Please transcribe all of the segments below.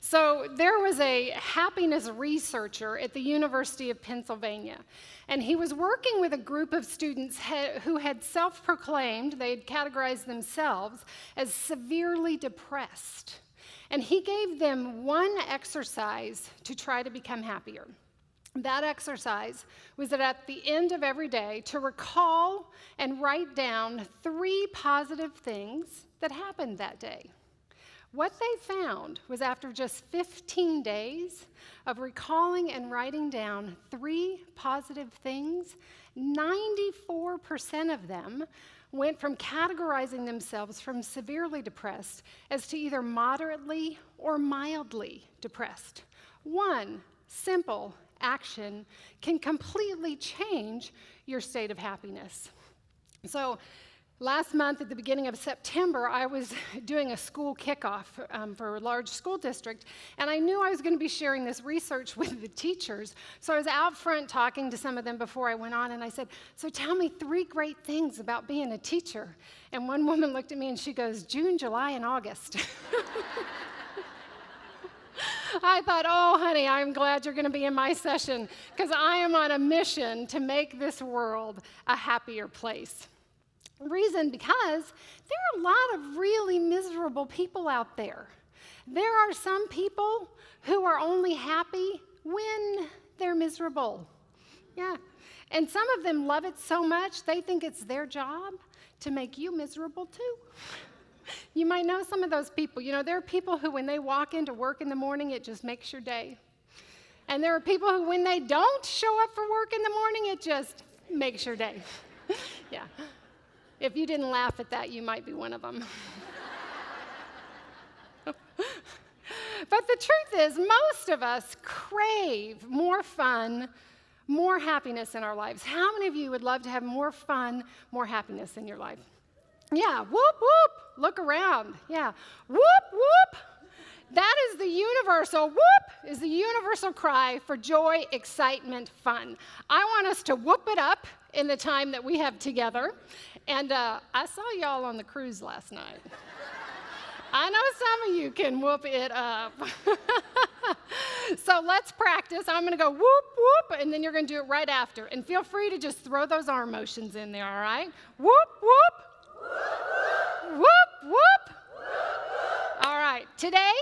So there was a happiness researcher at the University of Pennsylvania, and he was working with a group of students who had self-proclaimed, they had categorized themselves as severely depressed. And he gave them one exercise to try to become happier. That exercise was that at the end of every day to recall and write down 3 positive things that happened that day. What they found was after just 15 days of recalling and writing down 3 positive things, 94% of them went from categorizing themselves from severely depressed as to either moderately or mildly depressed. One simple action can completely change your state of happiness. So last month at the beginning of September, I was doing a school kickoff for a large school district, and I knew I was going to be sharing this research with the teachers. So I was out front talking to some of them before I went on, and I said, so tell me 3 great things about being a teacher. And one woman looked at me and she goes, June, July, and August. I thought, oh, honey, I'm glad you're going to be in my session because I am on a mission to make this world a happier place. Reason because there are a lot of really miserable people out there. There are some people who are only happy when they're miserable. Yeah. And some of them love it so much they think it's their job to make you miserable too. You might know some of those people. You know, there are people who, when they walk into work in the morning, it just makes your day. And there are people who, when they don't show up for work in the morning, it just makes your day. Yeah. If you didn't laugh at that, you might be one of them. But the truth is, most of us crave more fun, more happiness in our lives. How many of you would love to have more fun, more happiness in your life? Yeah, whoop, whoop. Look around. Yeah, whoop, whoop. That is the universal, whoop, is the universal cry for joy, excitement, fun. I want us to whoop it up in the time that we have together. And I saw y'all on the cruise last night. I know some of you can whoop it up. So let's practice. I'm going to go whoop, whoop, and then you're going to do it right after. And feel free to just throw those arm motions in there, all right? Whoop, whoop. Whoop, whoop. Whoop. All right. Today,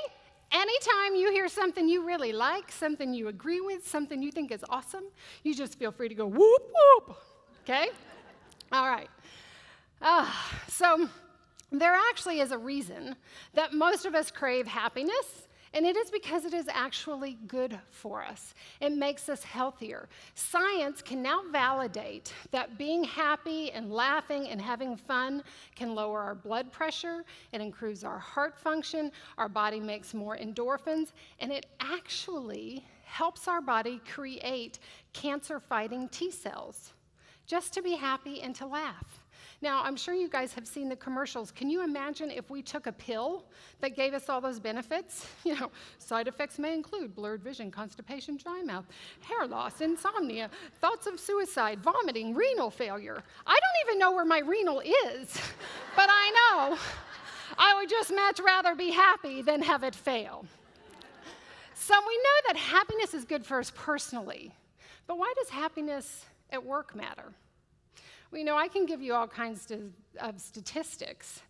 anytime you hear something you really like, something you agree with, something you think is awesome, you just feel free to go whoop, whoop. Okay? All right. So there actually is a reason that most of us crave happiness, and it is because it is actually good for us. It makes us healthier. Science can now validate that being happy and laughing and having fun can lower our blood pressure, it improves our heart function, our body makes more endorphins, and it actually helps our body create cancer-fighting T cells just to be happy and to laugh. Now, I'm sure you guys have seen the commercials. Can you imagine if we took a pill that gave us all those benefits? You know, side effects may include blurred vision, constipation, dry mouth, hair loss, insomnia, thoughts of suicide, vomiting, renal failure. I don't even know where my renal is, but I know I would just much rather be happy than have it fail. So we know that happiness is good for us personally, but why does happiness at work matter? Well, you know, I can give you all kinds of statistics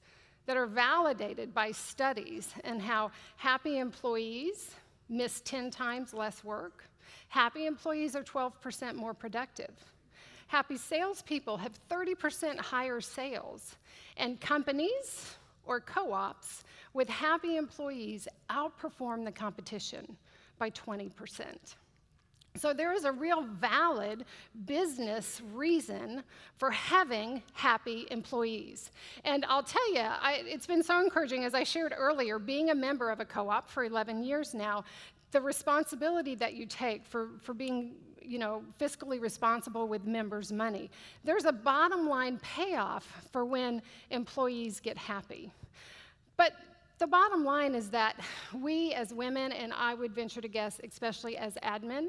that are validated by studies and how happy employees miss 10 times less work. Happy employees are 12% more productive. Happy salespeople have 30% higher sales. And companies or co-ops with happy employees outperform the competition by 20%. So there is a real valid business reason for having happy employees. And I'll tell you, it's been so encouraging, as I shared earlier, being a member of a co-op for 11 years now, the responsibility that you take for being, you know, fiscally responsible with members' money. There's a bottom line payoff for when employees get happy. But the bottom line is that we as women, and I would venture to guess especially as admin,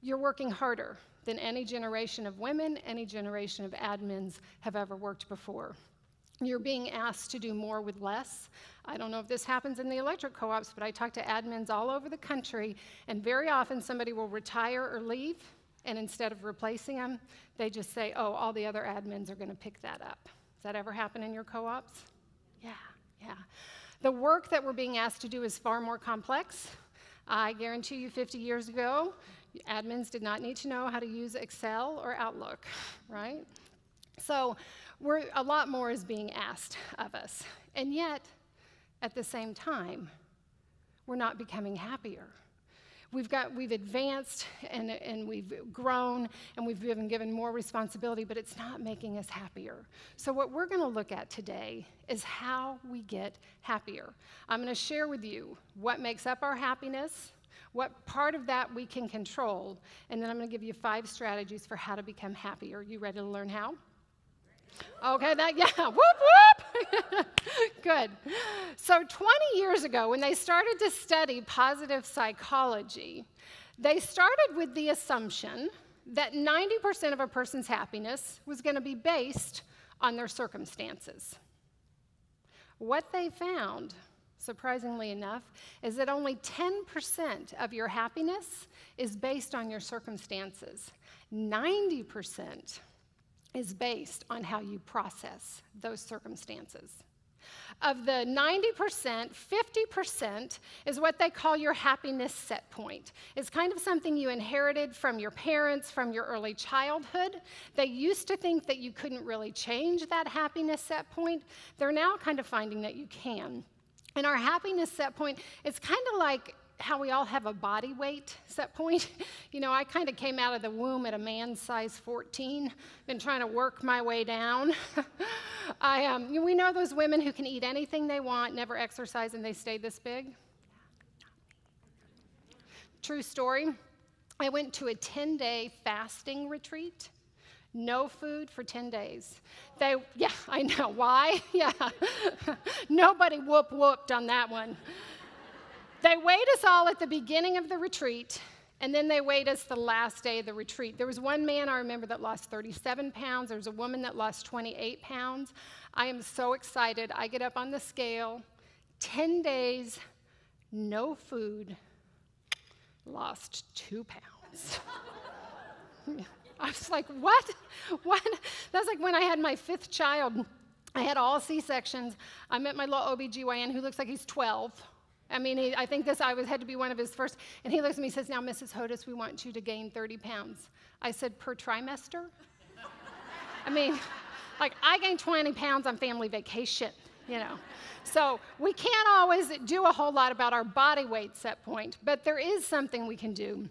you're working harder than any generation of women, any generation of admins have ever worked before. You're being asked to do more with less. I don't know if this happens in the electric co-ops, but I talk to admins all over the country, and very often somebody will retire or leave, and instead of replacing them, they just say, oh, all the other admins are going to pick that up. Does that ever happen in your co-ops? Yeah. The work that we're being asked to do is far more complex. I guarantee you 50 years ago, admins did not need to know how to use Excel or Outlook, right? So a lot more is being asked of us. And yet, at the same time, we're not becoming happier. We've advanced and we've grown and we've been given more responsibility, but it's not making us happier. So what we're going to look at today is how we get happier. I'm going to share with you what makes up our happiness, what part of that we can control, and then I'm going to give you 5 strategies for how to become happier. You ready to learn how? Okay, whoop, whoop. Good. So 20 years ago, when they started to study positive psychology, they started with the assumption that 90% of a person's happiness was going to be based on their circumstances. What they found, surprisingly enough, is that only 10% of your happiness is based on your circumstances. 90% is based on how you process those circumstances. Of the 90%, 50% is what they call your happiness set point. It's kind of something you inherited from your parents, from your early childhood. They used to think that you couldn't really change that happiness set point. They're now kind of finding that you can. And our happiness set point is kind of like how we all have a body weight set point. You know, I kind of came out of the womb at a man's size 14, been trying to work my way down. We know those women who can eat anything they want, never exercise, and they stay this big. True story. I went to a 10-day fasting retreat. No food for 10 days. I know. Why? Yeah. Nobody whooped on that one. They weighed us all at the beginning of the retreat, and then they weighed us the last day of the retreat. There was one man I remember that lost 37 pounds. There was a woman that lost 28 pounds. I am so excited. I get up on the scale, 10 days, no food, lost 2 pounds. I was like, what? That's like when I had my 5th child. I had all C-sections. I met my little OBGYN who looks like he's 12. I mean, I think had to be one of his first. And he looks at me and says, now, Mrs. Hodous, we want you to gain 30 pounds. I said, per trimester? I mean, like, I gained 20 pounds on family vacation, you know. So we can't always do a whole lot about our body weight set point, but there is something we can do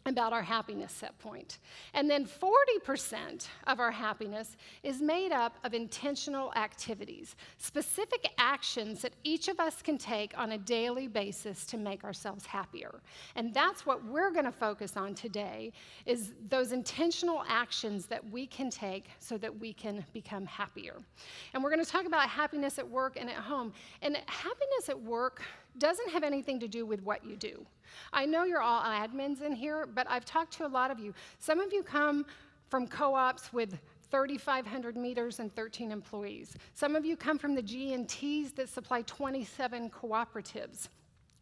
about our happiness set point. And then 40% of our happiness is made up of intentional activities, specific actions that each of us can take on a daily basis to make ourselves happier. And that's what we're going to focus on today, is those intentional actions that we can take so that we can become happier. And we're going to talk about happiness at work and at home. And happiness at work doesn't have anything to do with what you do. I know you're all admins in here, but I've talked to a lot of you. Some of you come from co-ops with 3,500 meters and 13 employees. Some of you come from the G&Ts that supply 27 cooperatives.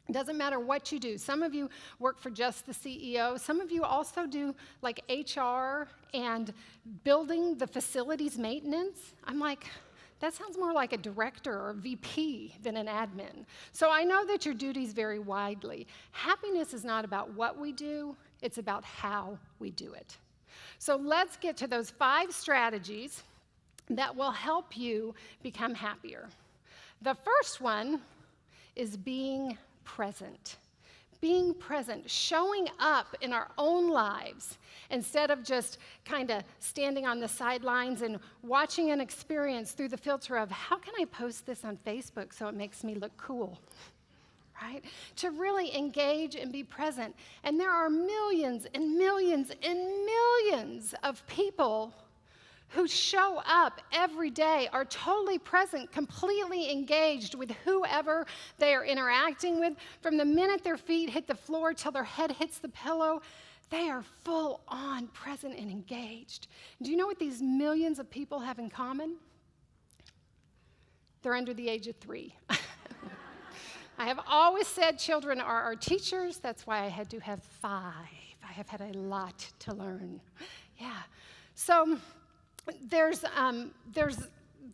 It doesn't matter what you do. Some of you work for just the CEO. Some of you also do like HR and building the facilities maintenance. I'm like, that sounds more like a director or VP than an admin. So I know that your duties vary widely. Happiness is not about what we do, it's about how we do it. So let's get to those 5 strategies that will help you become happier. The first one is being present. Being present, showing up in our own lives instead of just kind of standing on the sidelines and watching an experience through the filter of, how can I post this on Facebook so it makes me look cool, right? To really engage and be present. And there are millions and millions and millions of people who show up every day, are totally present, completely engaged with whoever they are interacting with. From the minute their feet hit the floor till their head hits the pillow, they are full on present and engaged. Do you know what these millions of people have in common? they're under the age of 3. I have always said children are our teachers. That's why I had to have 5. I have had a lot to learn. Yeah. So there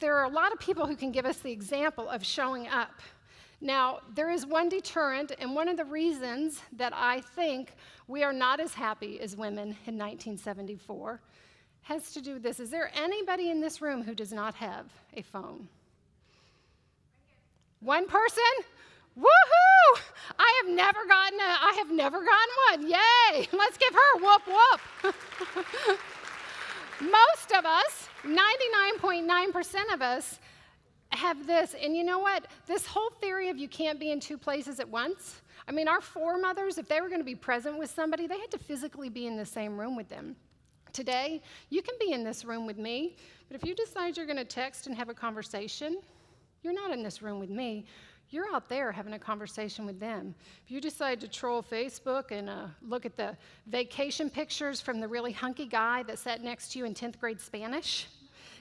are a lot of people who can give us the example of showing up. Now, there is one deterrent, and one of the reasons that I think we are not as happy as women in 1974 has to do with this. Is there anybody in this room who does not have a phone? One person? Woohoo! I have never gotten one. Yay! Let's give her whoop whoop. Most of us, 99.9% of us, have this. And you know what? This whole theory of you can't be in 2 places at once. I mean, our foremothers, if they were going to be present with somebody, they had to physically be in the same room with them. Today, you can be in this room with me, but if you decide you're going to text and have a conversation, you're not in this room with me. You're out there having a conversation with them. If you decide to troll Facebook and look at the vacation pictures from the really hunky guy that sat next to you in 10th grade Spanish,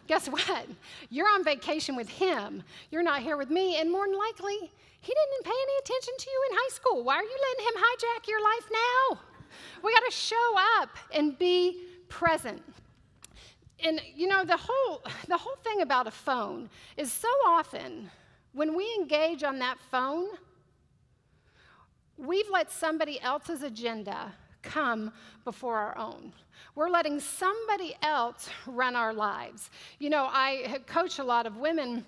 guess what? You're on vacation with him. You're not here with me, and more than likely, he didn't pay any attention to you in high school. Why are you letting him hijack your life now? We got to show up and be present. And you know, the whole thing about a phone is so often when we engage on that phone, we've let somebody else's agenda come before our own. We're letting somebody else run our lives. You know, I coach a lot of women.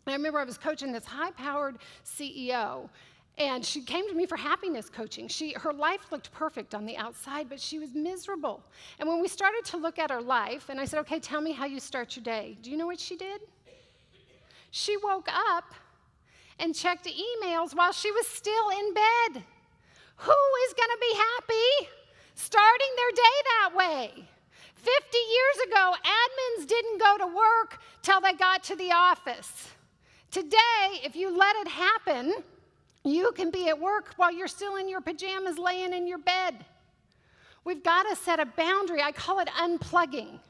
I remember I was coaching this high-powered CEO, and she came to me for happiness coaching. Her life looked perfect on the outside, but she was miserable. And when we started to look at her life, and I said, okay, tell me how you start your day. Do you know what she did? She woke up and checked emails while she was still in bed. Who is going to be happy starting their day that way? 50 years ago, admins didn't go to work till they got to the office. Today, if you let it happen, you can be at work while you're still in your pajamas laying in your bed. We've got to set a boundary. I call it unplugging.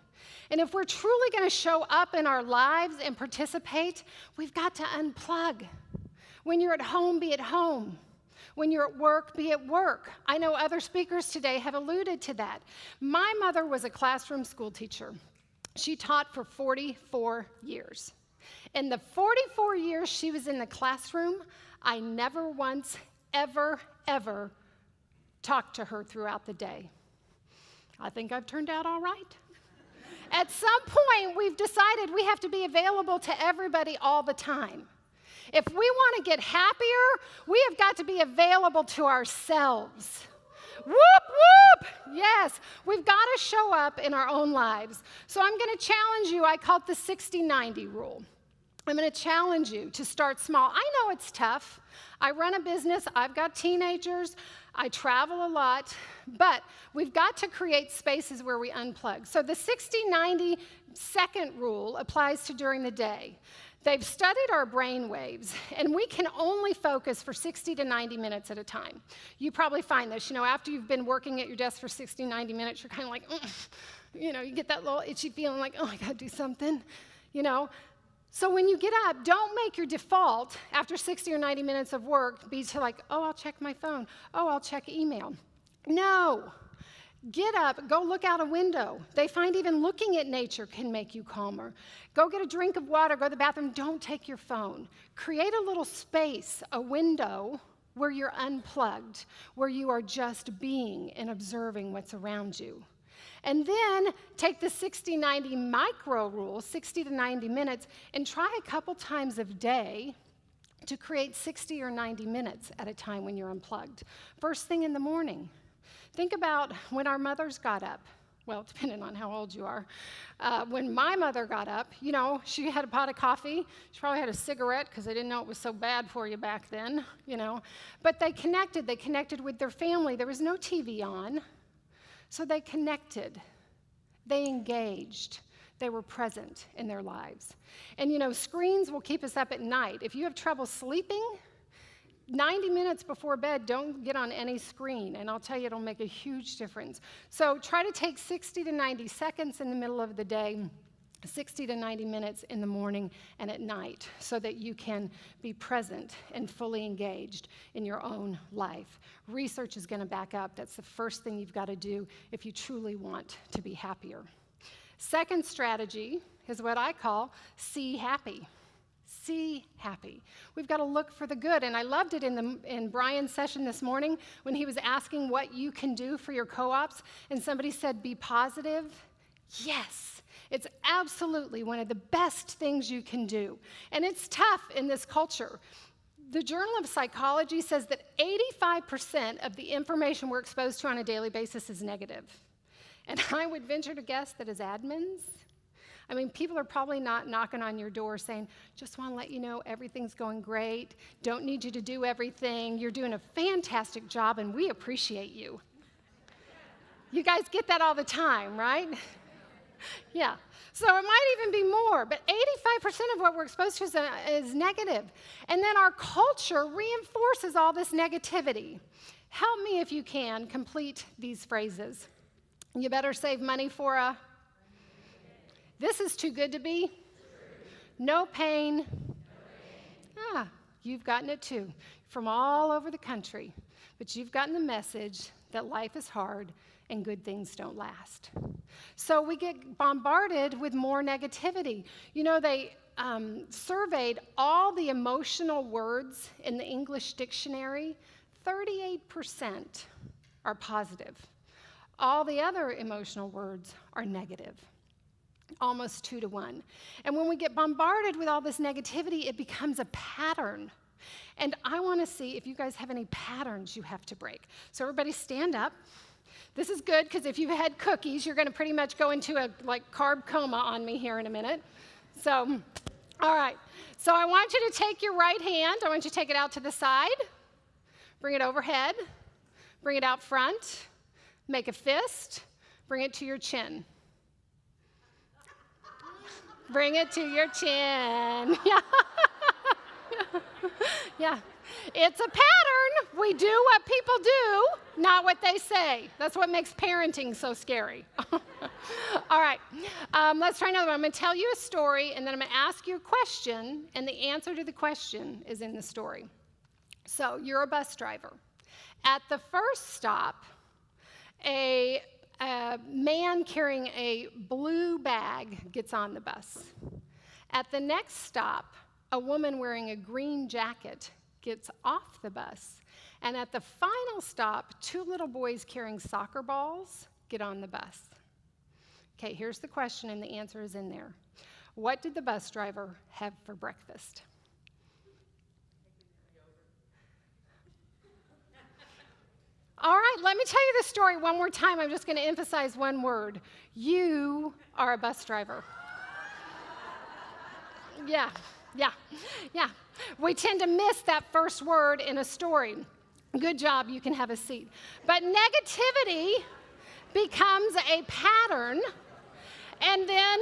And if we're truly going to show up in our lives and participate, we've got to unplug. When you're at home, be at home. When you're at work, be at work. I know other speakers today have alluded to that. My mother was a classroom school teacher. She taught for 44 years. In the 44 years she was in the classroom, I never once, ever talked to her throughout the day. I think I've turned out all right. At some point, we've decided we have to be available to everybody all the time. If we want to get happier, we have got to be available to ourselves. Whoop, whoop! Yes, we've got to show up in our own lives. So I'm going to challenge you. I call it the 60-90 rule. I'm going to challenge you to start small. I know it's tough. I run a business. I've got teenagers. I travel a lot. But we've got to create spaces where we unplug. So the 60-90 second rule applies to during the day. They've studied our brain waves, and we can only focus for 60 to 90 minutes at a time. You probably find this. You know, after you've been working at your desk for 60, 90 minutes, you're kind of like, you know, you get that little itchy feeling like, oh, I got to do something, you know. So when you get up, don't make your default after 60 or 90 minutes of work be to like, oh, I'll check my phone. Oh, I'll check email. No. Get up, go look out a window. They find even looking at nature can make you calmer. Go get a drink of water, go to the bathroom. Don't take your phone. Create a little space, a window where you're unplugged, where you are just being and observing what's around you. And then take the 60-90 micro rule, 60 to 90 minutes, and try a couple times a day to create 60 or 90 minutes at a time when you're unplugged. First thing in the morning. Think about when our mothers got up. Well, depending on how old you are. When my mother got up, you know, she had a pot of coffee. She probably had a cigarette because they didn't know it was so bad for you back then, you know. But they connected. They connected with their family. There was no TV on. So they connected. They engaged. They were present in their lives. And, you know, screens will keep us up at night. If you have trouble sleeping, 90 minutes before bed, don't get on any screen, and I'll tell you, it'll make a huge difference. So try to take 60 to 90 seconds in the middle of the day 60 to 90 minutes in the morning and at night so that you can be present and fully engaged in your own life. Research is going to back up. That's the first thing you've got to do if you truly want to be happier. Second strategy is what I call see happy. See happy. We've got to look for the good. And I loved it in Brian's session this morning when he was asking what you can do for your co-ops, and somebody said, be positive. Yes. It's absolutely one of the best things you can do. And it's tough in this culture. The Journal of Psychology says that 85% of the information we're exposed to on a daily basis is negative. And I would venture to guess that as admins, I mean, people are probably not knocking on your door saying, just want to let you know everything's going great, don't need you to do everything, you're doing a fantastic job and we appreciate you. You guys get that all the time, right? Yeah, so it might even be more, but 85% of what we're exposed to is negative. And then our culture reinforces all this negativity. Help me if you can complete these phrases. You better save money for a... This is too good to be. No pain. Ah, you've gotten it too, from all over the country. But you've gotten the message that life is hard and good things don't last. So we get bombarded with more negativity. You know, they surveyed all the emotional words in the English dictionary. 38% are positive. All the other emotional words are negative. Almost 2 to 1. And when we get bombarded with all this negativity, it becomes a pattern. And I want to see if you guys have any patterns you have to break. So everybody stand up. This is good because if you've had cookies, you're going to pretty much go into a carb coma on me here in a minute. So, all right. So I want you to take your right hand. I want you to take it out to the side. Bring it overhead. Bring it out front. Make a fist. Bring it to your chin. Bring it to your chin. Yeah. Yeah. It's a pattern. We do what people do, not what they say. That's what makes parenting so scary. All right. Let's try another one. I'm going to tell you a story, and then I'm going to ask you a question, and the answer to the question is in the story. So you're a bus driver. At the first stop, a man carrying a blue bag gets on the bus. At the next stop, a woman wearing a green jacket gets off the bus. And at the final stop, 2 little boys carrying soccer balls get on the bus. Okay, here's the question, and the answer is in there. What did the bus driver have for breakfast? All right, let me tell you the story one more time. I'm just going to emphasize one word. You are a bus driver. Yeah. We tend to miss that first word in a story. Good job, you can have a seat. But negativity becomes a pattern, and then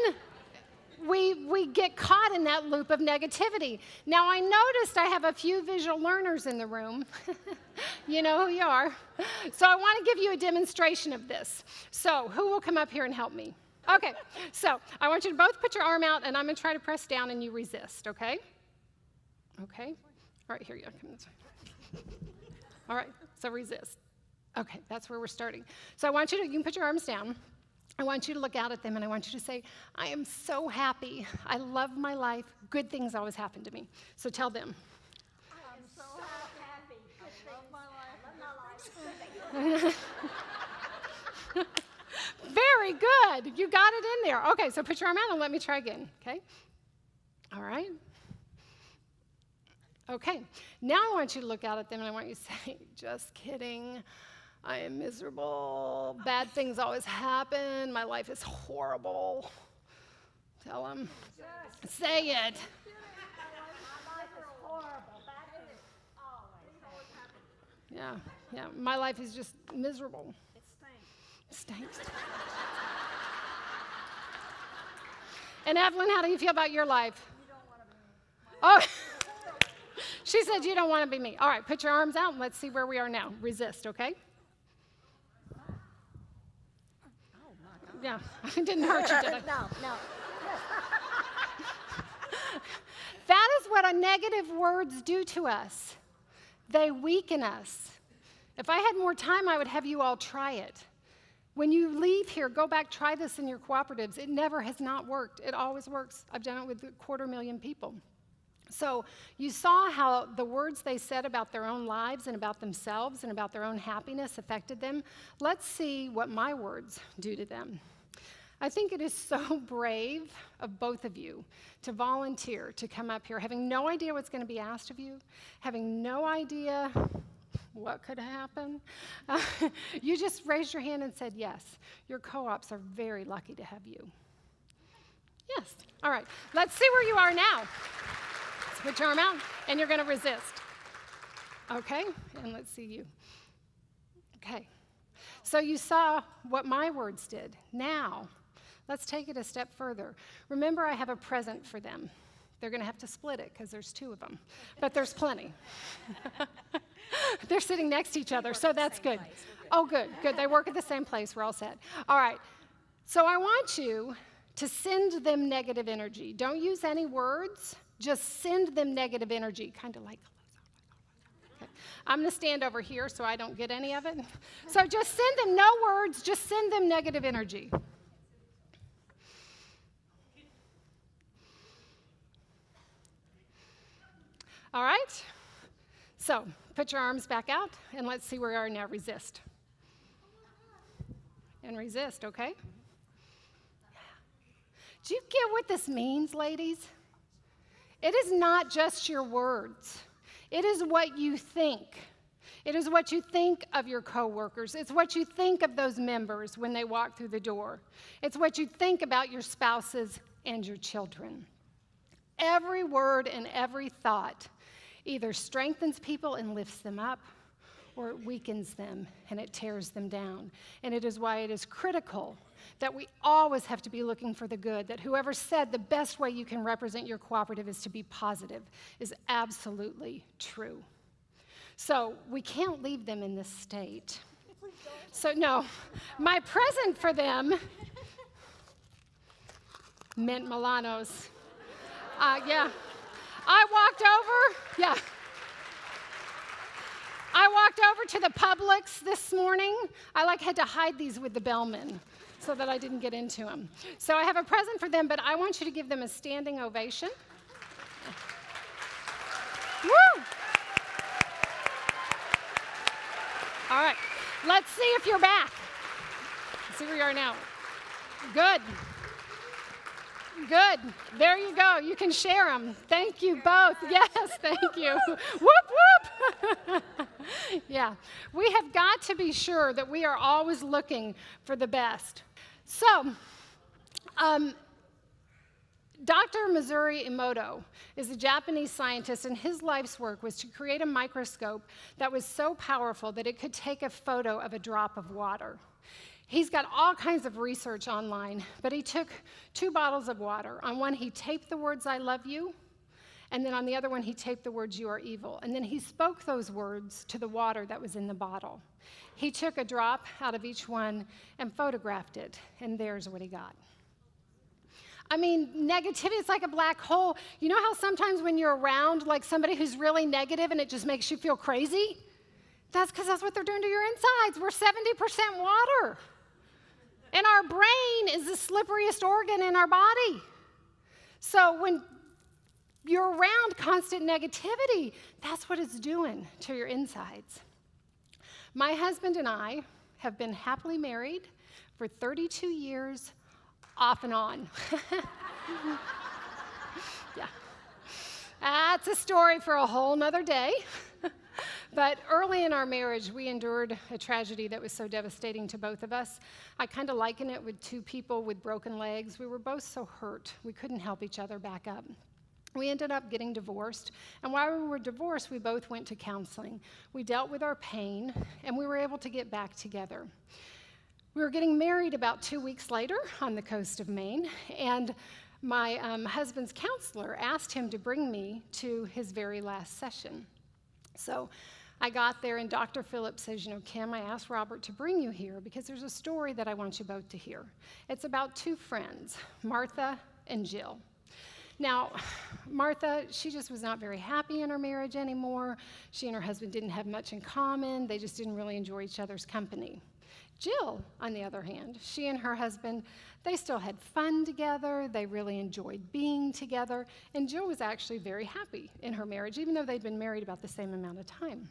we get caught in that loop of negativity. Now, I noticed I have a few visual learners in the room. You know who you are. So I want to give you a demonstration of this. So who will come up here and help me? Okay, so I want you to both put your arm out, and I'm going to try to press down, and you resist, okay? Okay? All right, here you go. Come this way. All right, so resist. Okay, that's where we're starting. So I want you can put your arms down. I want you to look out at them, and I want you to say, I am so happy. I love my life. Good things always happen to me. So tell them. I'm so happy. I love my life. I love my life. Very good. You got it in there. Okay, so put your arm out and let me try again, okay? All right. Okay, now I want you to look out at them, and I want you to say, just kidding. I am miserable. Bad things always happen. My life is horrible. Tell them. Yes. Say it. My life is horrible. Bad things always happen. Yeah. My life is just miserable. It stinks. And Evelyn, how do you feel about your life? You don't want to be me. Oh, she said you don't want to be me. All right, put your arms out and let's see where we are now. Resist, okay? Oh, my God. Yeah, it didn't hurt you, did it? No. That is what negative words do to us. They weaken us. If I had more time, I would have you all try it. When you leave here, go back, try this in your cooperatives. It never has not worked. It always works. I've done it with 250,000 people. So you saw how the words they said about their own lives and about themselves and about their own happiness affected them. Let's see what my words do to them. I think it is so brave of both of you to volunteer to come up here, having no idea what's going to be asked of you, having no idea what could happen. You just raised your hand and said yes. Your co-ops are very lucky to have you. Yes. All right. Let's see where you are now. Let's put your arm out, and you're going to resist. Okay? And let's see you. Okay. So you saw what my words did. Now, let's take it a step further. Remember, I have a present for them. They're going to have to split it because there's 2 of them, but there's plenty. They're sitting next to each other, so that's good. Oh, good, good. They work at the same place. We're all set. All right. So I want you to send them negative energy. Don't use any words. Just send them negative energy, kind of like. Okay. I'm going to stand over here so I don't get any of it. So just send them, no words, just send them negative energy. All right? So put your arms back out, and let's see where you are now. Resist. And resist, okay? Do you get what this means, ladies? It is not just your words. It is what you think. It is what you think of your coworkers. It's what you think of those members when they walk through the door. It's what you think about your spouses and your children. Every word and every thought either strengthens people and lifts them up, or it weakens them and it tears them down. And it is why it is critical that we always have to be looking for the good, that whoever said the best way you can represent your cooperative is to be positive is absolutely true. So we can't leave them in this state. So no, my present for them, mint Milanos. Yeah. I walked over to the Publix this morning. I had to hide these with the bellman so that I didn't get into them. So I have a present for them, but I want you to give them a standing ovation. Woo! All right, let's see if you're back. Let's see where you are now. Good. Good. There you go. You can share them. Thank you both. Yes, thank you. Whoop, whoop. Yeah. We have got to be sure that we are always looking for the best. So, Dr. Masaru Emoto is a Japanese scientist, and his life's work was to create a microscope that was so powerful that it could take a photo of a drop of water. He's got all kinds of research online, but he took 2 bottles of water. On one, he taped the words, "I love you," and then on the other one, he taped the words, "You are evil." And then he spoke those words to the water that was in the bottle. He took a drop out of each one and photographed it, and there's what he got. I mean, negativity is like a black hole. You know how sometimes when you're around somebody who's really negative and it just makes you feel crazy? That's because that's what they're doing to your insides. We're 70% water. And our brain is the slipperiest organ in our body. So when you're around constant negativity, that's what it's doing to your insides. My husband and I have been happily married for 32 years, off and on. Yeah. That's a story for a whole nother day. But early in our marriage, we endured a tragedy that was so devastating to both of us. I kind of liken it with 2 people with broken legs. We were both so hurt, we couldn't help each other back up. We ended up getting divorced, and while we were divorced, we both went to counseling. We dealt with our pain, and we were able to get back together. We were getting married about 2 weeks later on the coast of Maine, and my husband's counselor asked him to bring me to his very last session. So I got there, and Dr. Phillips says, "Kim, I asked Robert to bring you here because there's a story that I want you both to hear. It's about 2 friends, Martha and Jill. Now, Martha, she just was not very happy in her marriage anymore. She and her husband didn't have much in common. They just didn't really enjoy each other's company. Jill, on the other hand, she and her husband, they still had fun together. They really enjoyed being together. And Jill was actually very happy in her marriage, even though they'd been married about the same amount of time.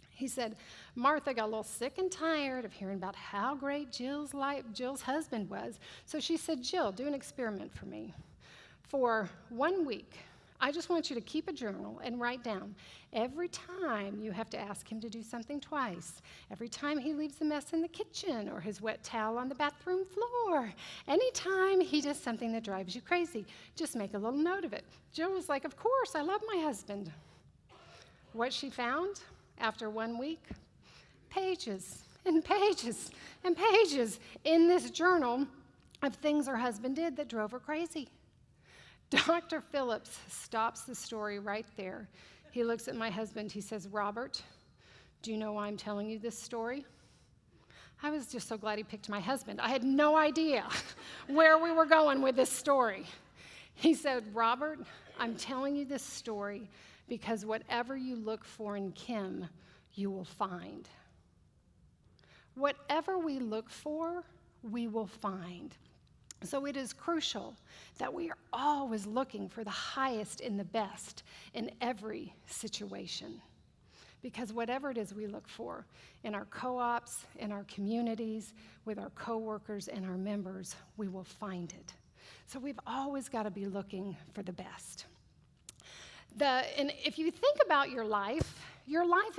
He said, Martha got a little sick and tired of hearing about how great Jill's husband was. So she said, Jill, do an experiment for me. For 1 week, I just want you to keep a journal and write down every time you have to ask him to do something twice, every time he leaves a mess in the kitchen or his wet towel on the bathroom floor, anytime he does something that drives you crazy, just make a little note of it. Jill was like, of course, I love my husband. What she found after 1 week? Pages and pages and pages in this journal of things her husband did that drove her crazy. Dr. Phillips stops the story right there. He looks at my husband. He says, Robert, do you know why I'm telling you this story? I was just so glad he picked my husband. I had no idea where we were going with this story. He said, Robert, I'm telling you this story because whatever you look for in Kim, you will find. Whatever we look for, we will find. So it is crucial that we are always looking for the highest and the best in every situation. Because whatever it is we look for in our co-ops, in our communities, with our coworkers and our members, we will find it. So we've always got to be looking for the best. And if you think about your life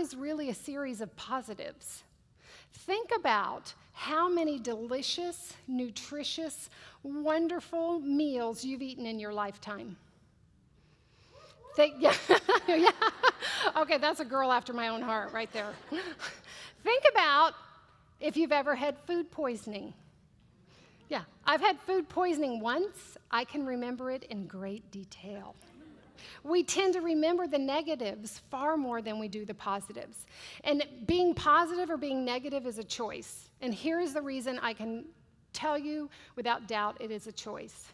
is really a series of positives. Think about how many delicious, nutritious, wonderful meals you've eaten in your lifetime. Yeah. Okay, that's a girl after my own heart right there. Think about if you've ever had food poisoning. Yeah, I've had food poisoning once. I can remember it in great detail. We tend to remember the negatives far more than we do the positives. And being positive or being negative is a choice. And here is the reason I can tell you without doubt it is a choice.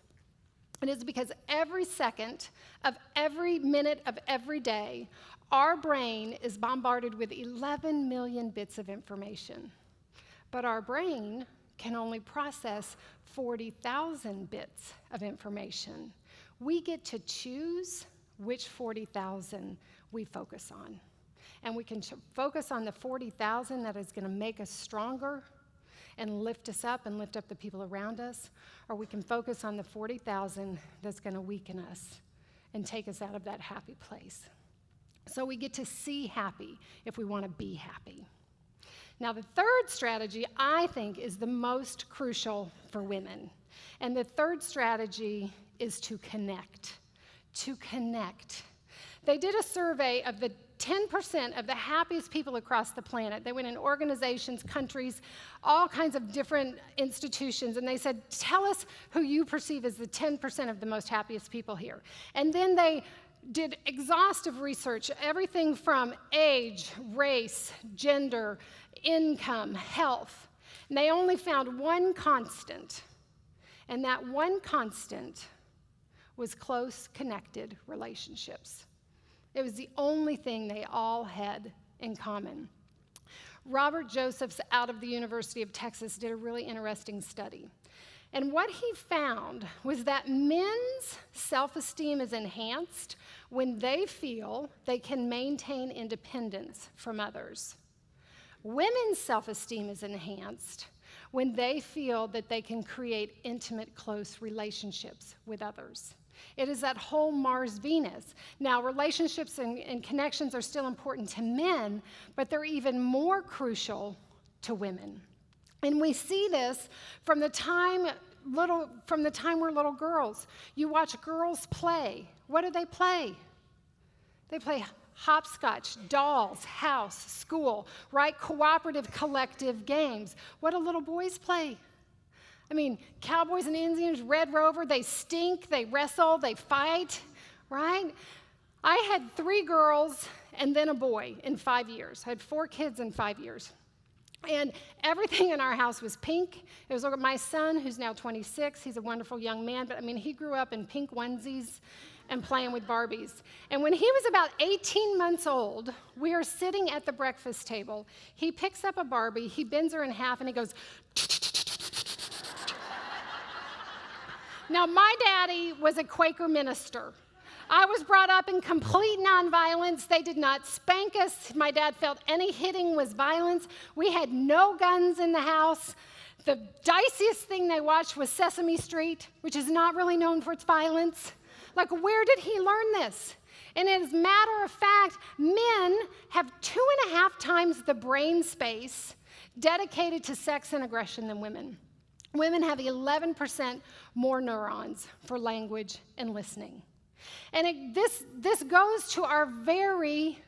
It is because every second of every minute of every day, our brain is bombarded with 11 million bits of information. But our brain can only process 40,000 bits of information. We get to choose which 40,000 we focus on. And we can focus on the 40,000 that is going to make us stronger and lift us up and lift up the people around us, or we can focus on the 40,000 that's going to weaken us and take us out of that happy place. So we get to see happy if we want to be happy. Now, the third strategy, I think, is the most crucial for women. And the third strategy is to connect. To connect. They did a survey of the 10% of the happiest people across the planet. They went in organizations, countries, all kinds of different institutions, and they said, tell us who you perceive as the 10% of the most happiest people here. And then they did exhaustive research, everything from age, race, gender, income, health. And they only found one constant, and that one constant was close, connected relationships. It was the only thing they all had in common. Robert Josephs out of the University of Texas did a really interesting study. And what he found was that men's self-esteem is enhanced when they feel they can maintain independence from others. Women's self-esteem is enhanced when they feel that they can create intimate, close relationships with others. It is that whole Mars-Venus. Now, relationships and connections are still important to men, but they're even more crucial to women. And we see this from the time we're little girls. You watch girls play. What do they play? They play hopscotch, dolls, house, school, right? Cooperative, collective games. What do little boys play? I mean, cowboys and Indians, Red Rover, they stink, they wrestle, they fight, right? I had 3 girls and then a boy in 5 years. I had 4 kids in 5 years. And everything in our house was pink. It was my son, who's now 26. He's a wonderful young man, but I mean, he grew up in pink onesies and playing with Barbies. And when he was about 18 months old, we are sitting at the breakfast table. He picks up a Barbie, he bends her in half, and he goes, Now, my daddy was a Quaker minister. I was brought up in complete nonviolence. They did not spank us. My dad felt any hitting was violence. We had no guns in the house. The diciest thing they watched was Sesame Street, which is not really known for its violence. Like, where did he learn this? And as a matter of fact, men have 2.5 times the brain space dedicated to sex and aggression than women. Women have 11% more neurons for language and listening. And this goes to our very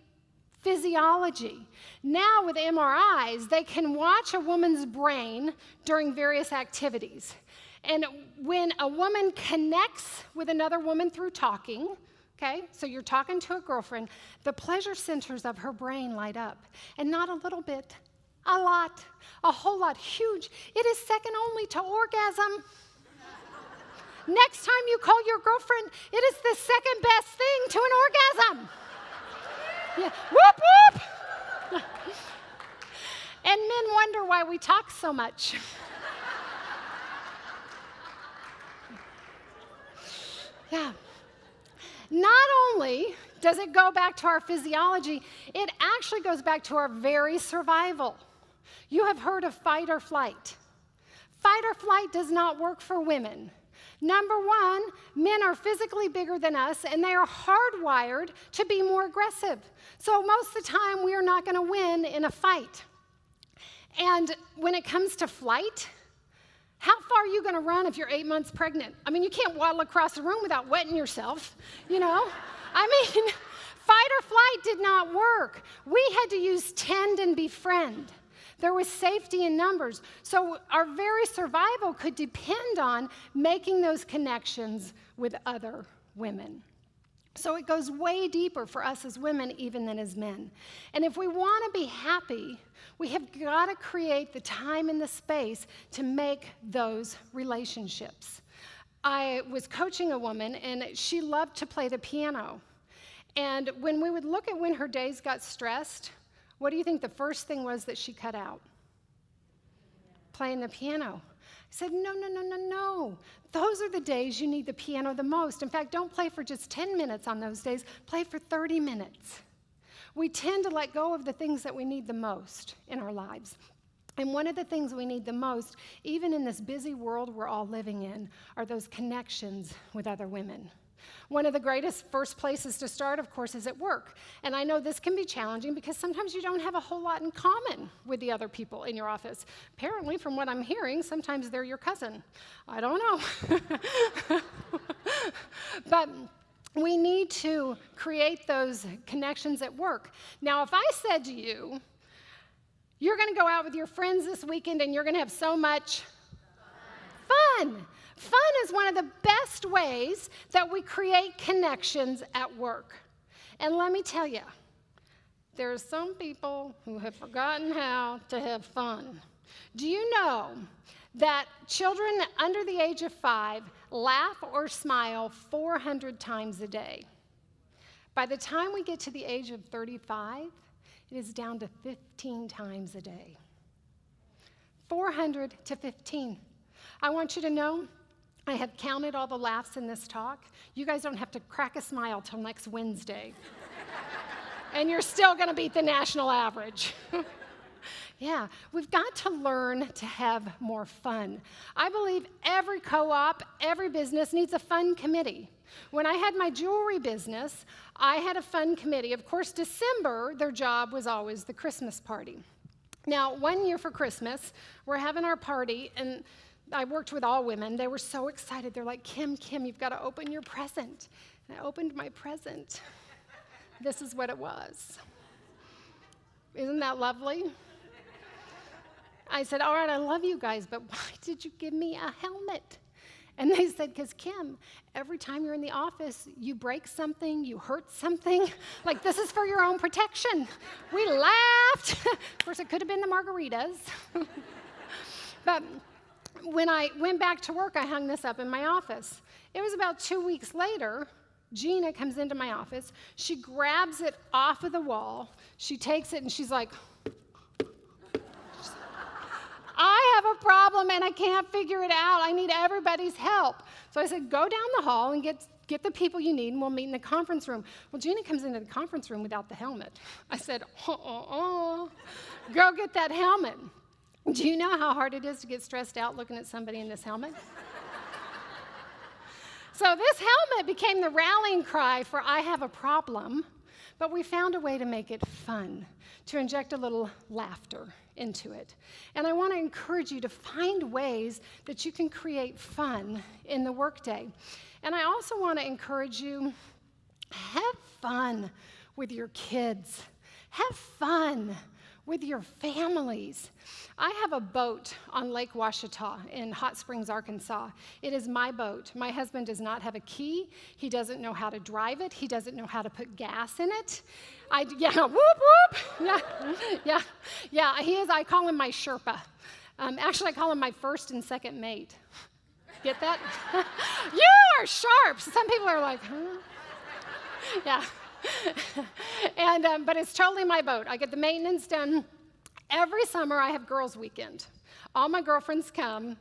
physiology. Now with MRIs, they can watch a woman's brain during various activities. And when a woman connects with another woman through talking, okay, so you're talking to a girlfriend, the pleasure centers of her brain light up. And not a little bit, a lot, a whole lot, huge. It is second only to orgasm. Next time you call your girlfriend, it is the second best thing to an orgasm. Yeah. Whoop, whoop. And men wonder why we talk so much. Yeah. Not only does it go back to our physiology, it actually goes back to our very survival. You have heard of fight or flight. Fight or flight does not work for women. Number one, men are physically bigger than us, and they are hardwired to be more aggressive. So most of the time, we are not going to win in a fight. And when it comes to flight, how far are you going to run if you're 8 months pregnant? I mean, you can't waddle across the room without wetting yourself, you know? I mean, fight or flight did not work. We had to use tend and befriend. There was safety in numbers. So our very survival could depend on making those connections with other women. So it goes way deeper for us as women even than as men. And if we want to be happy, we have got to create the time and the space to make those relationships. I was coaching a woman, and she loved to play the piano. And when we would look at when her days got stressed, what do you think the first thing was that she cut out? Playing the piano. I said, no. Those are the days you need the piano the most. In fact, don't play for just 10 minutes on those days. Play for 30 minutes. We tend to let go of the things that we need the most in our lives. And one of the things we need the most, even in this busy world we're all living in, are those connections with other women. One of the greatest first places to start, of course, is at work. And I know this can be challenging because sometimes you don't have a whole lot in common with the other people in your office. Apparently, from what I'm hearing, sometimes they're your cousin. I don't know. But we need to create those connections at work. Now, if I said to you, you're going to go out with your friends this weekend and you're going to have so much fun. Fun is one of the best ways that we create connections at work. And let me tell you, there are some people who have forgotten how to have fun. Do you know that children under the age of 5 laugh or smile 400 times a day? By the time we get to the age of 35, it is down to 15 times a day. 400 to 15. I want you to know, I have counted all the laughs in this talk. You guys don't have to crack a smile till next Wednesday. And you're still going to beat the national average. Yeah, we've got to learn to have more fun. I believe every co-op, every business needs a fun committee. When I had my jewelry business, I had a fun committee. Of course, December, their job was always the Christmas party. Now, one year for Christmas, we're having our party, and I worked with all women. They were so excited. They're like, Kim, you've got to open your present. And I opened my present. This is what it was. Isn't that lovely? I said, all right, I love you guys, but why did you give me a helmet? And they said, because Kim, every time you're in the office, you break something, you hurt something. Like, this is for your own protection. We laughed. Of course, it could have been the margaritas. But when I went back to work, I hung this up in my office. It was about 2 weeks later, Gina comes into my office. She grabs it off of the wall. She takes it, and she's like, I have a problem, and I can't figure it out. I need everybody's help. So I said, go down the hall and get the people you need, and we'll meet in the conference room. Well, Gina comes into the conference room without the helmet. I said, go get that helmet. Do you know how hard it is to get stressed out looking at somebody in this helmet? So this helmet became the rallying cry for I have a problem, but we found a way to make it fun, to inject a little laughter into it. And I want to encourage you to find ways that you can create fun in the workday. And I also want to encourage you, have fun with your kids. Have fun with your families. I have a boat on Lake Washita in Hot Springs, Arkansas. It is my boat. My husband does not have a key. He doesn't know how to drive it. He doesn't know how to put gas in it. Whoop, whoop. Yeah, he is. I call him my Sherpa. Actually, I call him my first and second mate. Get that? You are sharp. Some people are like, huh? Yeah. But it's totally my boat. I get the maintenance done. Every summer, I have girls' weekend. All my girlfriends come,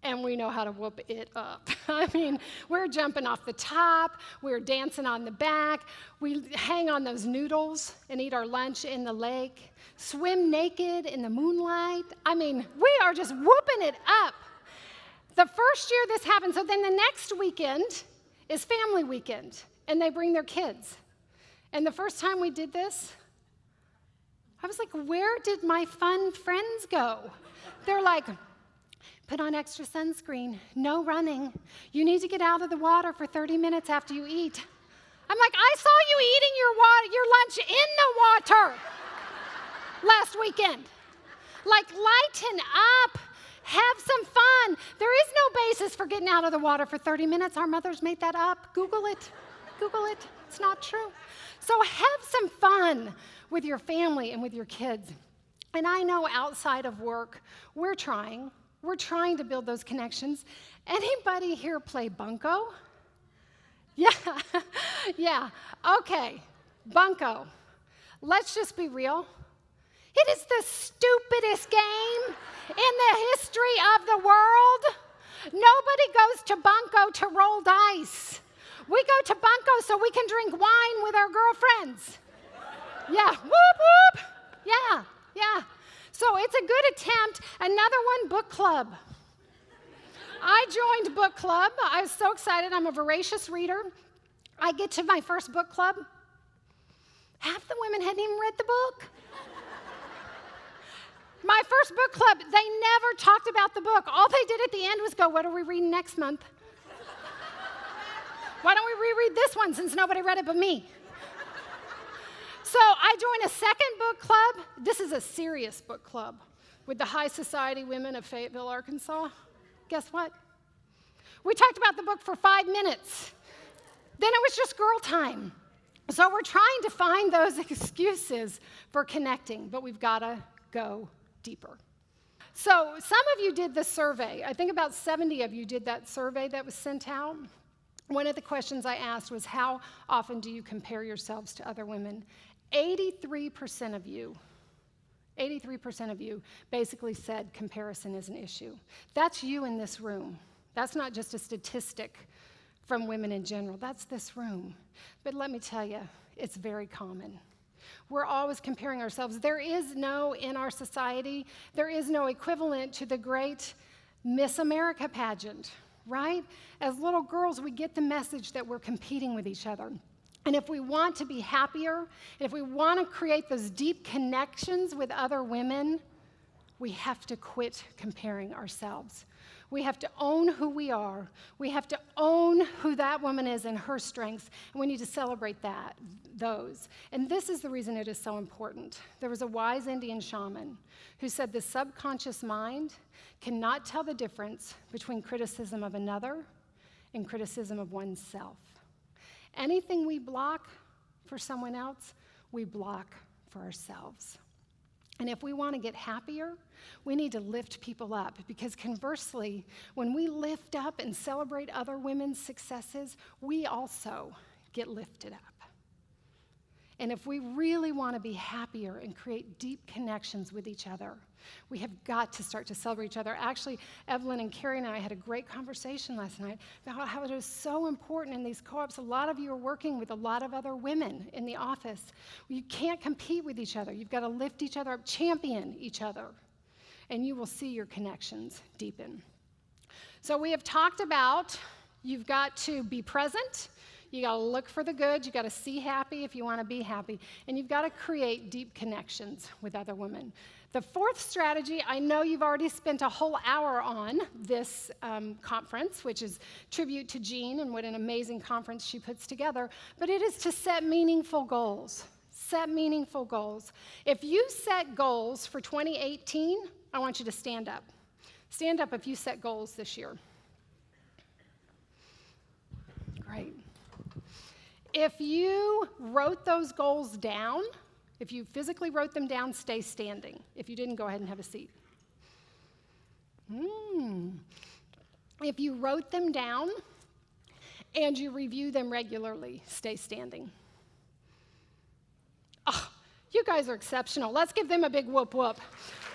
and we know how to whoop it up. I mean, we're jumping off the top. We're dancing on the back. We hang on those noodles and eat our lunch in the lake, swim naked in the moonlight. I mean, we are just whooping it up. The first year this happened, so then the next weekend is family weekend, and they bring their kids. And the first time we did this, I was like, where did my fun friends go? They're like, put on extra sunscreen, no running. You need to get out of the water for 30 minutes after you eat. I'm like, I saw you eating your lunch in the water last weekend. Like, lighten up. Have some fun. There is no basis for getting out of the water for 30 minutes. Our mothers made that up. Google it. Google it. It's not true. So have some fun with your family and with your kids. And I know outside of work, we're trying to build those connections. Anybody here play bunco? Yeah, yeah, okay, bunco. Let's just be real. It is the stupidest game in the history of the world. Nobody goes to bunco to roll dice. We go to bunco so we can drink wine with our girlfriends. Yeah, whoop, whoop. Yeah. So it's a good attempt. Another one, book club. I joined book club. I was so excited. I'm a voracious reader. I get to my first book club. Half the women hadn't even read the book. My first book club, they never talked about the book. All they did at the end was go, what are we reading next month? Why don't we reread this one since nobody read it but me? So I joined a second book club. This is a serious book club with the high society women of Fayetteville, Arkansas. Guess what? We talked about the book for 5 minutes. Then it was just girl time. So we're trying to find those excuses for connecting, but we've got to go deeper. So some of you did the survey. I think about 70 of you did that survey that was sent out. One of the questions I asked was, how often do you compare yourselves to other women? 83% of you basically said comparison is an issue. That's you in this room. That's not just a statistic from women in general. That's this room. But let me tell you, it's very common. We're always comparing ourselves. There is no, in our society, there is no equivalent to the great Miss America pageant, right? As little girls, we get the message that we're competing with each other. And if we want to be happier, and if we want to create those deep connections with other women, we have to quit comparing ourselves. We have to own who we are. We have to own who that woman is and her strengths, and we need to celebrate those. And this is the reason it is so important. There was a wise Indian shaman who said the subconscious mind cannot tell the difference between criticism of another and criticism of oneself. Anything we block for someone else, we block for ourselves. And if we want to get happier, we need to lift people up, because conversely, when we lift up and celebrate other women's successes, we also get lifted up. And if we really want to be happier and create deep connections with each other, we have got to start to celebrate each other. Actually, Evelyn and Carrie and I had a great conversation last night about how it is so important in these co-ops. A lot of you are working with a lot of other women in the office. You can't compete with each other. You've got to lift each other up, champion each other, and you will see your connections deepen. So we have talked about you've got to be present. You got to look for the good. You got to see happy if you want to be happy. And you've got to create deep connections with other women. The fourth strategy, I know you've already spent a whole hour on this conference, which is tribute to Jean and what an amazing conference she puts together, but it is to set meaningful goals. Set meaningful goals. If you set goals for 2018, I want you to stand up. Stand up if you set goals this year. Great. If you wrote those goals down, if you physically wrote them down, stay standing. If you didn't, go ahead and have a seat. If you wrote them down and you review them regularly, stay standing. Oh, you guys are exceptional. Let's give them a big whoop whoop.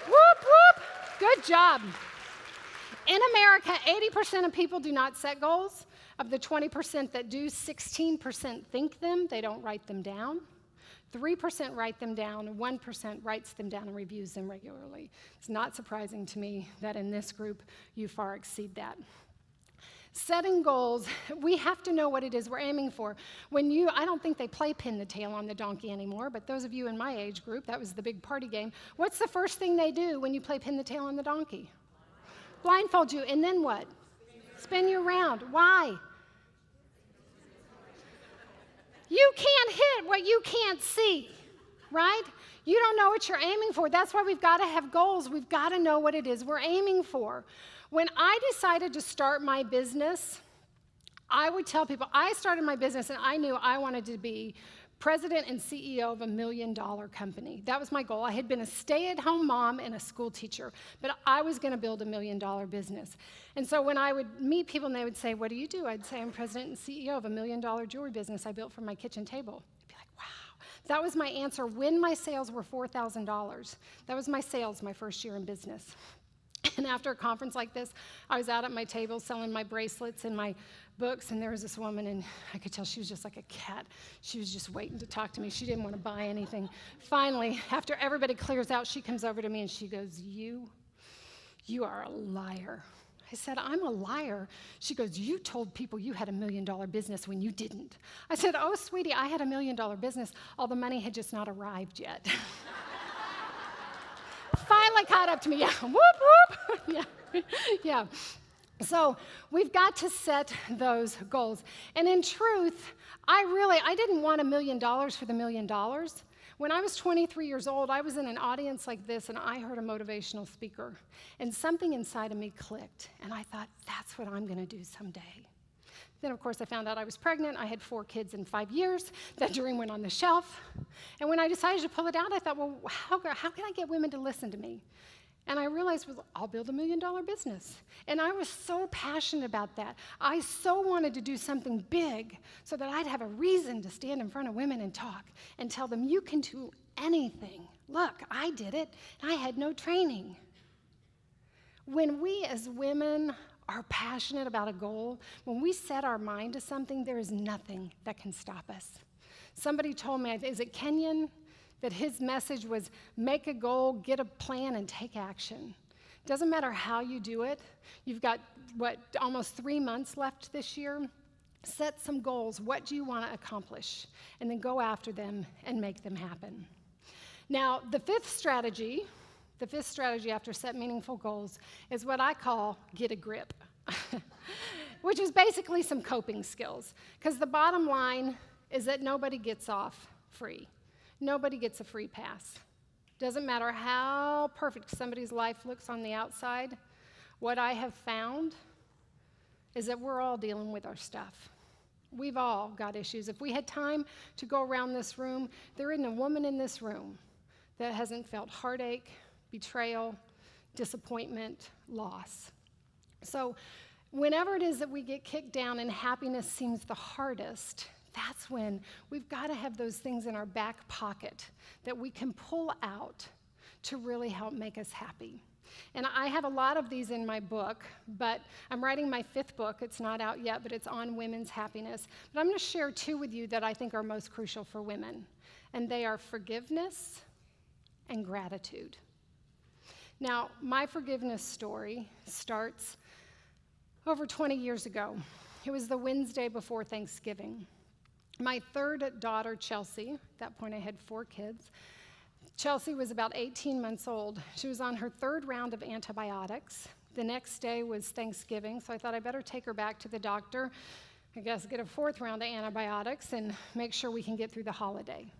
Whoop whoop. Good job. In America, 80% of people do not set goals. Of the 20% that do, 16% think them, they don't write them down. 3% write them down, and 1% writes them down and reviews them regularly. It's not surprising to me that in this group, you far exceed that. Setting goals, we have to know what it is we're aiming for. I don't think they play pin the tail on the donkey anymore, but those of you in my age group, that was the big party game. What's the first thing they do when you play pin the tail on the donkey? Blindfold you, and then what? Spin you around. Why? You can't hit what you can't see, right? You don't know what you're aiming for. That's why we've got to have goals. We've got to know what it is we're aiming for. When I decided to start my business, I would tell people, I started my business and I knew I wanted to be president and CEO of $1 million company. That was my goal. I had been a stay-at-home mom and a school teacher, but I was going to build $1 million business. And so when I would meet people and they would say, what do you do? I'd say, I'm president and CEO of $1 million jewelry business I built from my kitchen table. They'd be like, wow. That was my answer when my sales were $4,000. That was my sales my first year in business. And after a conference like this, I was out at my table selling my bracelets and my books, and there was this woman, and I could tell she was just like a cat. She was just waiting to talk to me. She didn't want to buy anything. Finally, after everybody clears out, she comes over to me and she goes, you are a liar. I said, I'm a liar. She goes, you told people you had $1 million business when you didn't. I said, oh, sweetie, I had $1 million business. All the money had just not arrived yet. Finally caught up to me. Yeah, whoop, whoop. Yeah. So we've got to set those goals. And in truth, I didn't want $1 million for the $1 million. When I was 23 years old, I was in an audience like this, and I heard a motivational speaker. And something inside of me clicked, and I thought, that's what I'm going to do someday. Then, of course, I found out I was pregnant. I had 4 kids in 5 years. That dream went on the shelf. And when I decided to pull it out, I thought, well, how can I get women to listen to me? And I realized, well, I'll build $1 million business. And I was so passionate about that. I so wanted to do something big so that I'd have a reason to stand in front of women and talk and tell them, you can do anything. Look, I did it, and I had no training. When we as women are passionate about a goal, when we set our mind to something, there is nothing that can stop us. Somebody told me, is it Kenyon, that his message was make a goal, get a plan, and take action. Doesn't matter how you do it. You've got, almost 3 months left this year. Set some goals. What do you want to accomplish? And then go after them and make them happen. Now, the fifth strategy the fifth strategy after set meaningful goals is what I call get a grip, which is basically some coping skills. Because the bottom line is that nobody gets off free. Nobody gets a free pass. Doesn't matter how perfect somebody's life looks on the outside, what I have found is that we're all dealing with our stuff. We've all got issues. If we had time to go around this room, there isn't a woman in this room that hasn't felt heartache, betrayal, disappointment, loss. So whenever it is that we get kicked down and happiness seems the hardest, that's when we've got to have those things in our back pocket that we can pull out to really help make us happy. And I have a lot of these in my book, but I'm writing my 5th book. It's not out yet, but it's on women's happiness. But I'm going to share 2 with you that I think are most crucial for women, and they are forgiveness and gratitude. Now, my forgiveness story starts over 20 years ago. It was the Wednesday before Thanksgiving. My 3rd daughter, Chelsea, at that point I had 4 kids. Chelsea was about 18 months old. She was on her 3rd round of antibiotics. The next day was Thanksgiving, so I thought I better take her back to the doctor, I guess get a 4th round of antibiotics and make sure we can get through the holiday.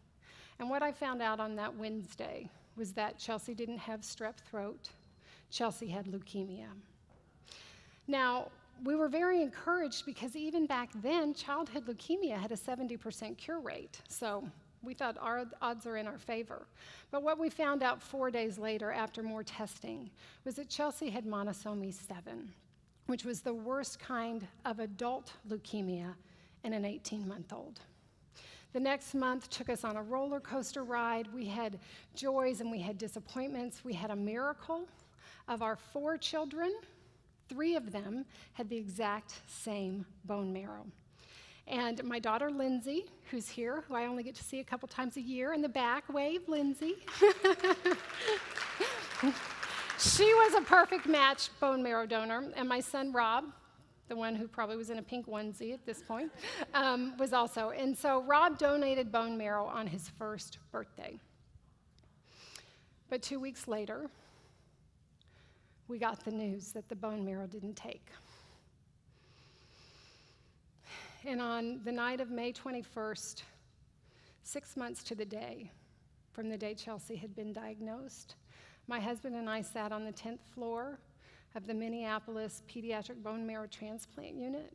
And what I found out on that Wednesday was that Chelsea didn't have strep throat. Chelsea had leukemia. Now, we were very encouraged because even back then, childhood leukemia had a 70% cure rate. So we thought our odds are in our favor. But what we found out 4 days later after more testing was that Chelsea had monosomy 7, which was the worst kind of adult leukemia in an 18-month-old. The next month took us on a roller coaster ride. We had joys and we had disappointments. We had a miracle. Of our 4 children, 3 of them had the exact same bone marrow. And my daughter, Lindsay, who's here, who I only get to see a couple times a year in the back, wave, Lindsay. She was a perfect match bone marrow donor. And my son, Rob, the one who probably was in a pink onesie at this point, was also. And so Rob donated bone marrow on his 1st birthday. But 2 weeks later, we got the news that the bone marrow didn't take. And on the night of May 21st, 6 months to the day from the day Chelsea had been diagnosed, my husband and I sat on the 10th floor of the Minneapolis Pediatric Bone Marrow Transplant Unit.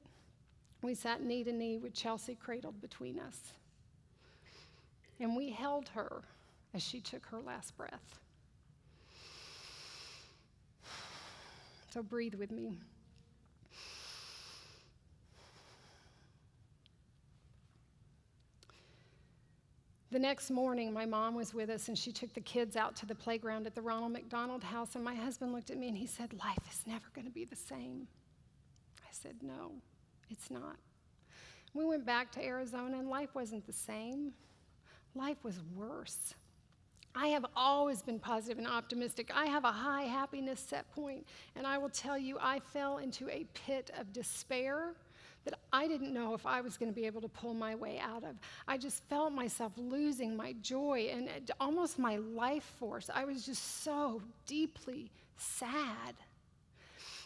We sat knee to knee with Chelsea cradled between us. And we held her as she took her last breath. So breathe with me. The next morning, my mom was with us, and she took the kids out to the playground at the Ronald McDonald House, and my husband looked at me, and he said, "Life is never going to be the same." I said, "No, it's not." We went back to Arizona, and life wasn't the same. Life was worse. I have always been positive and optimistic. I have a high happiness set point, and I will tell you, I fell into a pit of despair that I didn't know if I was going to be able to pull my way out of. I just felt myself losing my joy and almost my life force. I was just so deeply sad.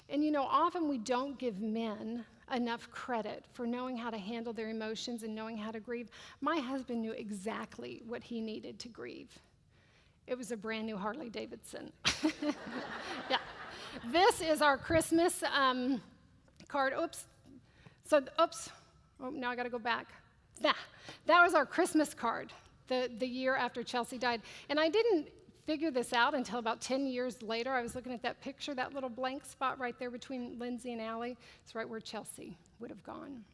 And you know, often we don't give men enough credit for knowing how to handle their emotions and knowing how to grieve. My husband knew exactly what he needed to grieve. It was a brand new Harley Davidson. Yeah. This is our Christmas card. Oops. Oh, now I got to go back. That was our Christmas card the year after Chelsea died. And I didn't figure this out until about 10 years later. I was looking at that picture, that little blank spot right there between Lindsay and Allie. It's right where Chelsea would have gone.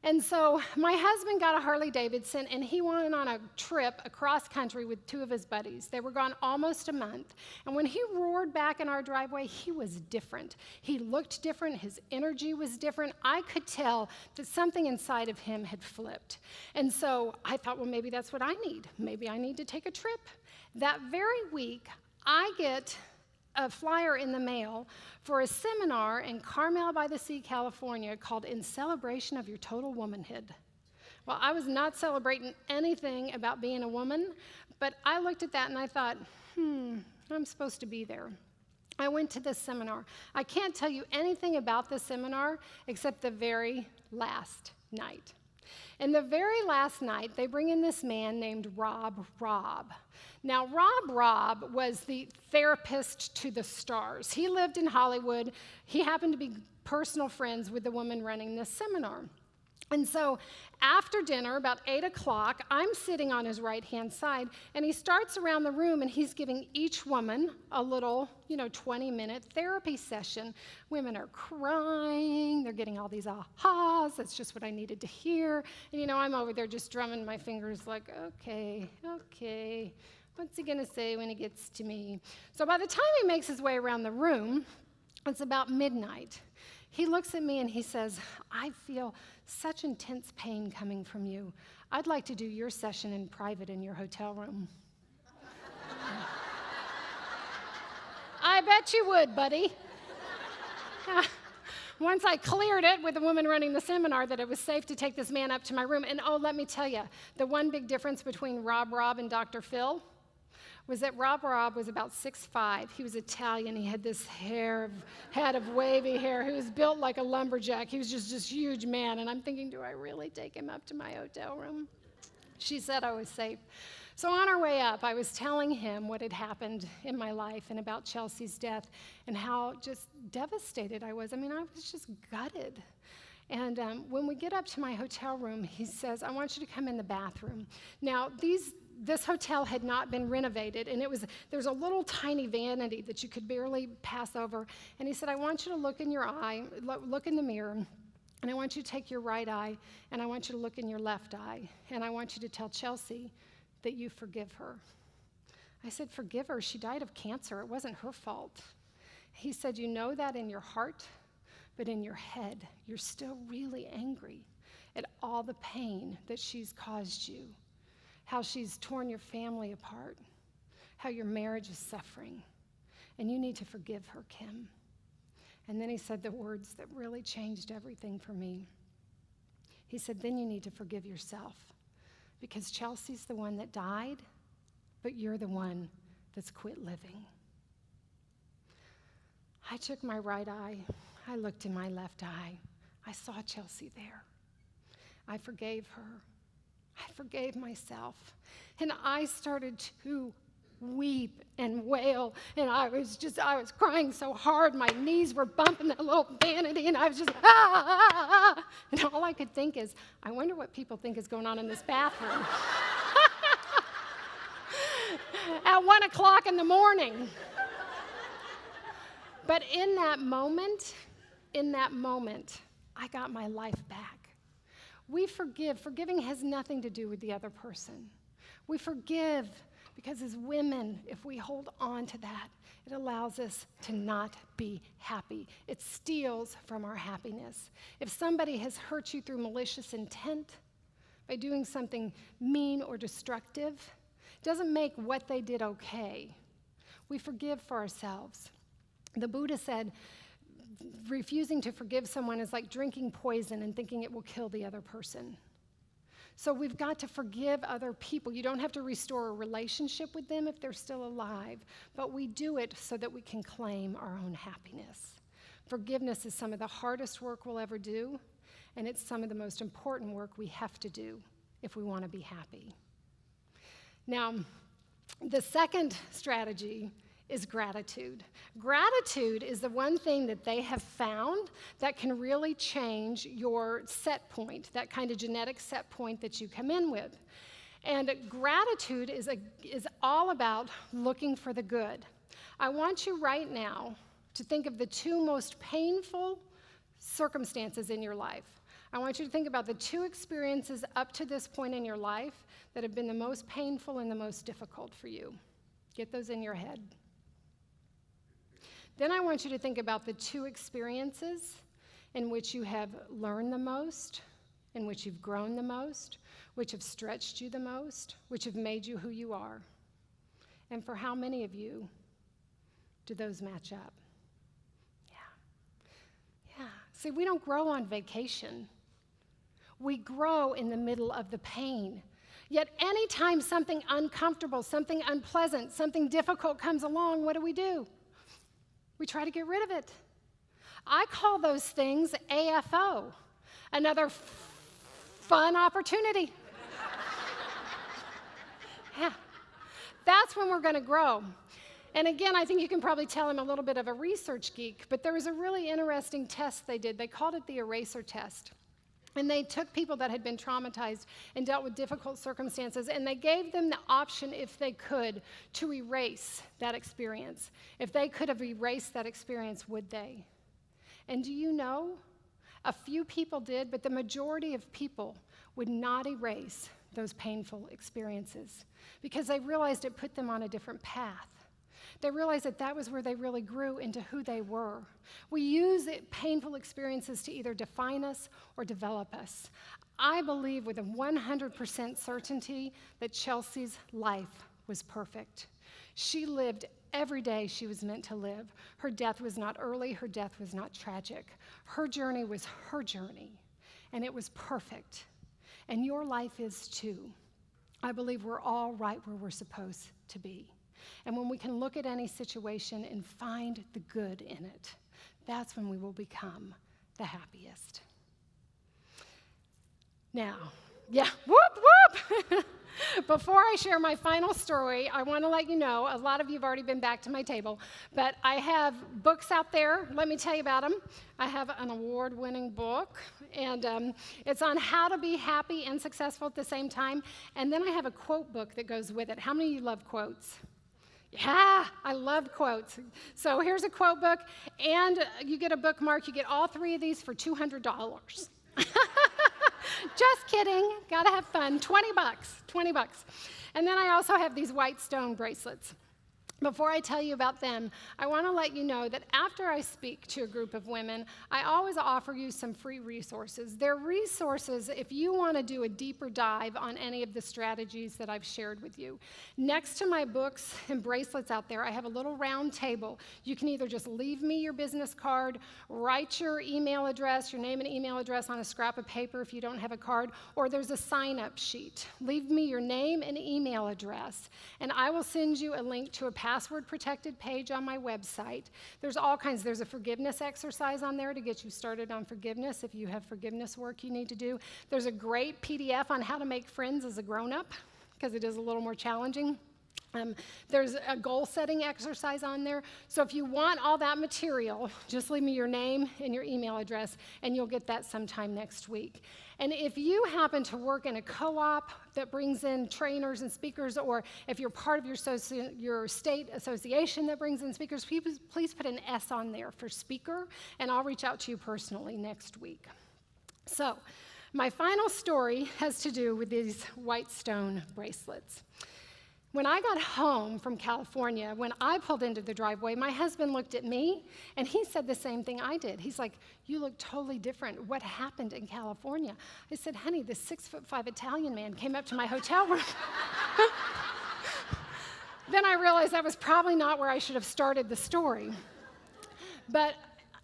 And so my husband got a Harley Davidson, and he went on a trip across country with 2 of his buddies. They were gone almost a month. And when he roared back in our driveway, he was different. He looked different. His energy was different. I could tell that something inside of him had flipped. And so I thought, well, maybe that's what I need. Maybe I need to take a trip. That very week, I get a flyer in the mail for a seminar in Carmel by the Sea, California, called In Celebration of Your Total Womanhood. Well, I was not celebrating anything about being a woman, but I looked at that and I thought, I'm supposed to be there. I went to this seminar. I can't tell you anything about the seminar except the very last night. And the very last night, they bring in this man named Rob. Now, Rob was the therapist to the stars. He lived in Hollywood. He happened to be personal friends with the woman running this seminar. And so after dinner, about 8 o'clock, I'm sitting on his right-hand side, and he starts around the room, and he's giving each woman a little, 20-minute therapy session. Women are crying. They're getting all these ahas. That's just what I needed to hear. And, I'm over there just drumming my fingers like, okay. What's he going to say when he gets to me? So by the time he makes his way around the room, it's about midnight. He looks at me and he says, I feel such intense pain coming from you. I'd like to do your session in private in your hotel room. I bet you would, buddy. Once I cleared it with the woman running the seminar that it was safe to take this man up to my room, and let me tell you, the one big difference between Rob and Dr. Phil was that Rob was about 6'5". He was Italian. He had this head of wavy hair. He was built like a lumberjack. He was just this huge man. And I'm thinking, do I really take him up to my hotel room? She said I was safe. So on our way up, I was telling him what had happened in my life and about Chelsea's death and how just devastated I was. I was just gutted. And when we get up to my hotel room, he says, I want you to come in the bathroom. Now, this hotel had not been renovated, and there's a little tiny vanity that you could barely pass over. And he said, I want you to look in your eye, look in the mirror, and I want you to take your right eye, and I want you to look in your left eye, and I want you to tell Chelsea that you forgive her. I said, forgive her? She died of cancer. It wasn't her fault. He said, you know that in your heart, but in your head, you're still really angry at all the pain that she's caused you. How she's torn your family apart, how your marriage is suffering, and you need to forgive her, Kim. And then he said the words that really changed everything for me. He said, then you need to forgive yourself, because Chelsea's the one that died, but you're the one that's quit living. I took my right eye, I looked in my left eye, I saw Chelsea there. I forgave her. I forgave myself, and I started to weep and wail, and I was crying so hard, my knees were bumping that little vanity, and I was just, and all I could think is, I wonder what people think is going on in this bathroom at 1 o'clock in the morning. But in that moment, I got my life back. We forgive. Forgiving has nothing to do with the other person. We forgive because as women, if we hold on to that, it allows us to not be happy. It steals from our happiness. If somebody has hurt you through malicious intent, by doing something mean or destructive, it doesn't make what they did okay. We forgive for ourselves. The Buddha said, refusing to forgive someone is like drinking poison and thinking it will kill the other person. So we've got to forgive other people. You don't have to restore a relationship with them if they're still alive, but we do it so that we can claim our own happiness. Forgiveness is some of the hardest work we'll ever do, and it's some of the most important work we have to do if we want to be happy. Now, the second strategy is gratitude. Gratitude is the one thing that they have found that can really change your set point, that kind of genetic set point that you come in with. And gratitude is all about looking for the good. I want you right now to think of the two most painful circumstances in your life. I want you to think about the two experiences up to this point in your life that have been the most painful and the most difficult for you. Get those in your head. Then I want you to think about the two experiences in which you have learned the most, in which you've grown the most, which have stretched you the most, which have made you who you are. And for how many of you do those match up? Yeah. See, we don't grow on vacation. We grow in the middle of the pain. Yet anytime something uncomfortable, something unpleasant, something difficult comes along, what do? We try to get rid of it. I call those things AFO, another fun opportunity. Yeah, that's when we're going to grow. And again, I think you can probably tell I'm a little bit of a research geek, but there was a really interesting test they did. They called it the eraser test. And they took people that had been traumatized and dealt with difficult circumstances, and they gave them the option, if they could, to erase that experience. If they could have erased that experience, would they? And do you know? A few people did, but the majority of people would not erase those painful experiences because they realized it put them on a different path. They realized that that was where they really grew into who they were. We use painful experiences to either define us or develop us. I believe with a 100% certainty that Chelsea's life was perfect. She lived every day she was meant to live. Her death was not early. Her death was not tragic. Her journey was her journey, and it was perfect. And your life is too. I believe we're all right where we're supposed to be. And when we can look at any situation and find the good in it, that's when we will become the happiest. Now, whoop, whoop. Before I share my final story, I want to let you know, a lot of you have already been back to my table, but I have books out there. Let me tell you about them. I have an award-winning book, and it's on how to be happy and successful at the same time. And then I have a quote book that goes with it. How many of you love quotes? Yeah, I love quotes. So here's a quote book, and you get a bookmark. You get all three of these for $200. Just kidding. Gotta have fun. 20 bucks. And then I also have these white stone bracelets. Before I tell you about them, I want to let you know that after I speak to a group of women, I always offer you some free resources. They're resources if you want to do a deeper dive on any of the strategies that I've shared with you. Next to my books and bracelets out there, I have a little round table. You can either just leave me your business card, write your email address, your name and email address on a scrap of paper if you don't have a card, or there's a sign-up sheet. Leave me your name and email address, and I will send you a link to a password-protected page on my website. There's all kinds. There's a forgiveness exercise on there to get you started on forgiveness if you have forgiveness work you need to do. There's a great PDF on how to make friends as a grown-up, because it is a little more challenging. There's a goal-setting exercise on there. So if you want all that material, just leave me your name and your email address, and you'll get that sometime next week. And if you happen to work in a co-op that brings in trainers and speakers, or if you're part of your state association that brings in speakers, please put an S on there for speaker, and I'll reach out to you personally next week. So my final story has to do with these white stone bracelets. When I got home from California, when I pulled into the driveway, my husband looked at me, and he said the same thing I did. He's like, "You look totally different. What happened in California?" I said, "Honey, this 6'5" Italian man came up to my hotel room." Then I realized that was probably not where I should have started the story. But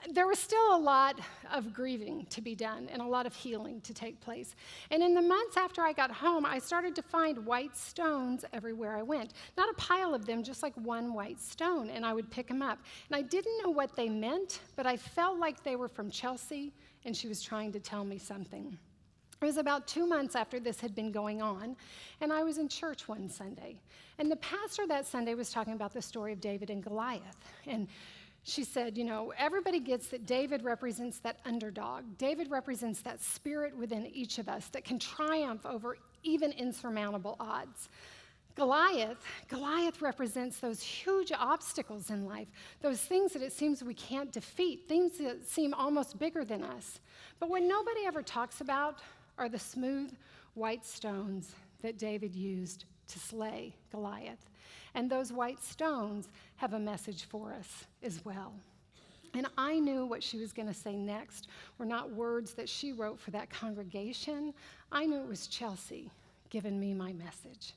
there was still a lot of grieving to be done and a lot of healing to take place. And in the months after I got home, I started to find white stones everywhere I went. Not a pile of them, just like one white stone, and I would pick them up. And I didn't know what they meant, but I felt like they were from Chelsea, and she was trying to tell me something. It was about 2 months after this had been going on, and I was in church one Sunday. And the pastor that Sunday was talking about the story of David and Goliath. And she said, everybody gets that David represents that underdog. David represents that spirit within each of us that can triumph over even insurmountable odds. Goliath represents those huge obstacles in life, those things that it seems we can't defeat, things that seem almost bigger than us. But what nobody ever talks about are the smooth white stones that David used to slay Goliath. And those white stones have a message for us as well. And I knew what she was going to say next were not words that she wrote for that congregation. I knew it was Chelsea giving me my message.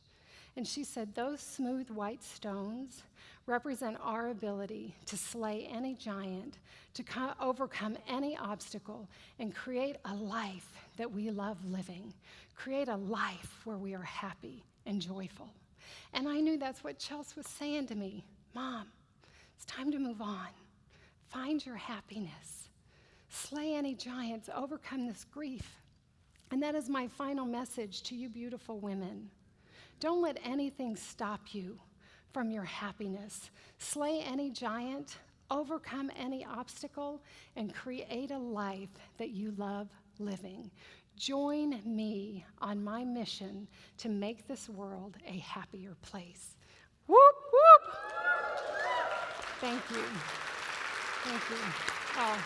And she said, those smooth white stones represent our ability to slay any giant, to overcome any obstacle, and create a life that we love living, create a life where we are happy and joyful. And I knew that's what Chelsea was saying to me. Mom, it's time to move on. Find your happiness. Slay any giants, overcome this grief. And that is my final message to you beautiful women. Don't let anything stop you from your happiness. Slay any giant, overcome any obstacle, and create a life that you love living. Join me on my mission to make this world a happier place. Whoop, whoop. Thank you. Thank you. Oh.